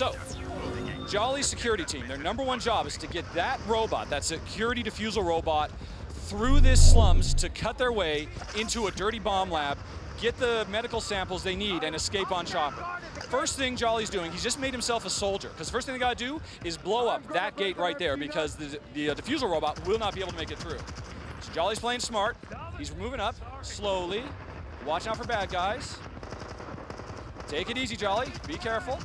So, Jolly's security team, their #1 job is to get that robot, that security defusal robot, through this slums to cut their way into a dirty bomb lab, get the medical samples they need, and escape on chopper. First thing Jolly's doing, he's just made himself a soldier, because the first thing they gotta do is blow up that gate right there, because the defusal robot will not be able to make it through. So Jolly's playing smart. He's moving up slowly, watching out for bad guys. Take it easy, Jolly, be careful.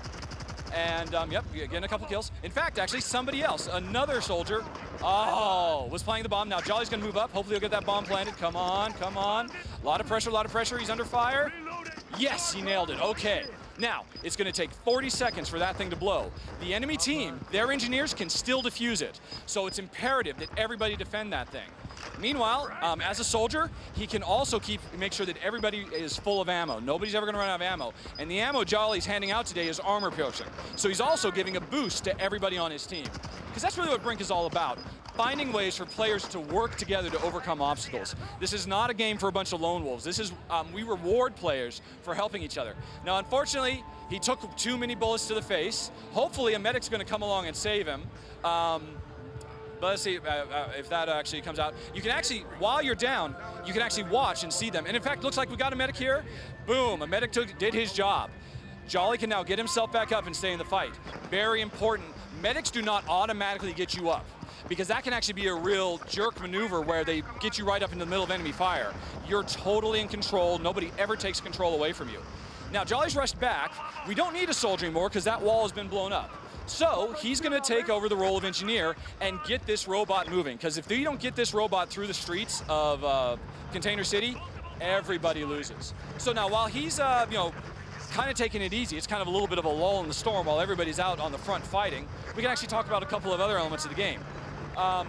And yep, getting a couple kills. In fact, actually, somebody else, another soldier, was playing the bomb. Now Jolly's gonna move up. Hopefully he'll get that bomb planted. Come on, come on. A lot of pressure, he's under fire. Yes, he nailed it, okay. Now, it's gonna take 40 seconds for that thing to blow. The enemy team, their engineers can still defuse it. So it's imperative that everybody defend that thing. Meanwhile, as a soldier, he can also make sure that everybody is full of ammo. Nobody's ever gonna run out of ammo. And the ammo Jolly's handing out today is armor piercing. So he's also giving a boost to everybody on his team. Because that's really what Brink is all about. Finding ways for players to work together to overcome obstacles. This is not a game for a bunch of lone wolves. This is, we reward players for helping each other. Now, unfortunately, he took too many bullets to the face. Hopefully, a medic's gonna come along and save him. But let's see if that actually comes out. You can actually, while you're down, you can actually watch and see them. And in fact, looks like we got a medic here. Boom, a medic did his job. Jolly can now get himself back up and stay in the fight. Very important. Medics do not automatically get you up, because that can actually be a real jerk maneuver where they get you right up into the middle of enemy fire. You're totally in control. Nobody ever takes control away from you. Now, Jolly's rushed back. We don't need a soldier anymore because that wall has been blown up. So he's gonna take over the role of engineer and get this robot moving. Because if you don't get this robot through the streets of Container City, everybody loses. So now while he's kind of taking it easy, it's kind of a little bit of a lull in the storm while everybody's out on the front fighting, we can actually talk about a couple of other elements of the game. A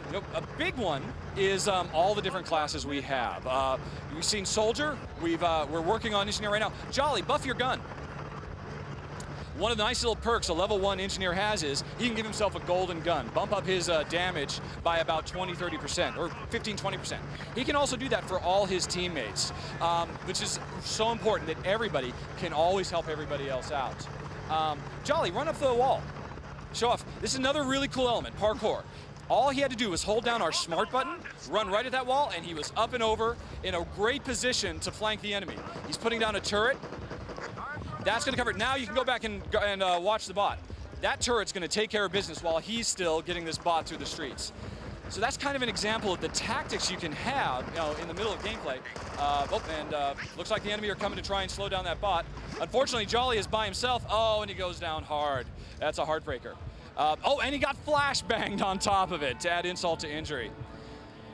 big one is all the different classes we have. We've seen Soldier, we're working on Engineer right now. Jolly, buff your gun. One of the nice little perks a level 1 engineer has is he can give himself a golden gun, bump up his damage by about 20-30%, or 15-20%. He can also do that for all his teammates, which is so important that everybody can always help everybody else out. Jolly, run up the wall. Show off. This is another really cool element, parkour. All he had to do was hold down our smart button, run right at that wall, and he was up and over in a great position to flank the enemy. He's putting down a turret. That's gonna cover it. Now you can go back and watch the bot. That turret's gonna take care of business while he's still getting this bot through the streets. So that's kind of an example of the tactics you can have, in the middle of gameplay. Looks like the enemy are coming to try and slow down that bot. Unfortunately, Jolly is by himself. Oh, and he goes down hard. That's a heartbreaker. And he got flash banged on top of it to add insult to injury.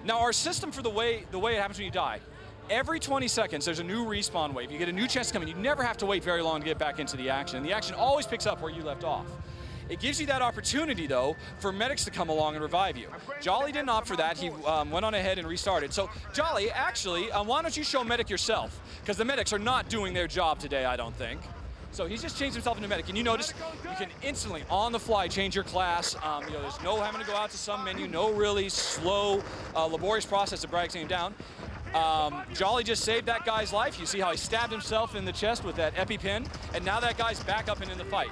Now our system for the way it happens when you die. Every 20 seconds, there's a new respawn wave. You get a new chance to come in. You never have to wait very long to get back into the action. And the action always picks up where you left off. It gives you that opportunity, though, for medics to come along and revive you. Jolly didn't opt for that. He went on ahead and restarted. So, Jolly, actually, why don't you show medic yourself? Because the medics are not doing their job today, I don't think. So he's just changed himself into medic. And you notice you can instantly, on the fly, change your class. There's no having to go out to some menu, no really slow, laborious process to drag him down. Jolly just saved that guy's life. You see how he stabbed himself in the chest with that EpiPen, and now that guy's back up and in the fight.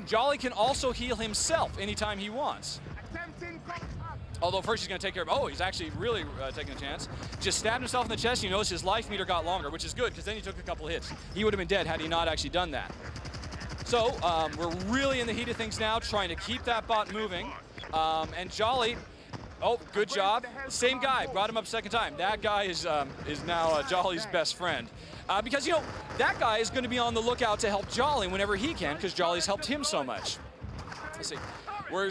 Jolly can also heal himself anytime he wants. Although first he's going to take care of, he's actually really taking a chance. Just stabbed himself in the chest. You notice his life meter got longer, which is good, because then he took a couple of hits. He would have been dead had he not actually done that. So we're really in the heat of things now, trying to keep that bot moving. And Jolly, good job. Same guy, brought him up second time. That guy is now Jolly's best friend. Because, that guy is going to be on the lookout to help Jolly whenever he can, because Jolly's helped him so much. Let's see. We're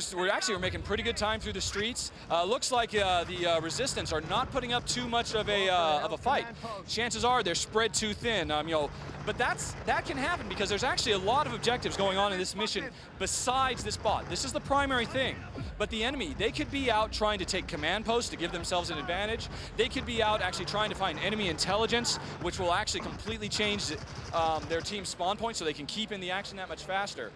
making pretty good time through the streets. Looks like the resistance are not putting up too much of a fight. Chances are they're spread too thin. But that can happen because there's actually a lot of objectives going on in this mission besides this bot. This is the primary thing. But the enemy, they could be out trying to take command posts to give themselves an advantage. They could be out actually trying to find enemy intelligence, which will actually completely change their team's spawn point so they can keep in the action that much faster.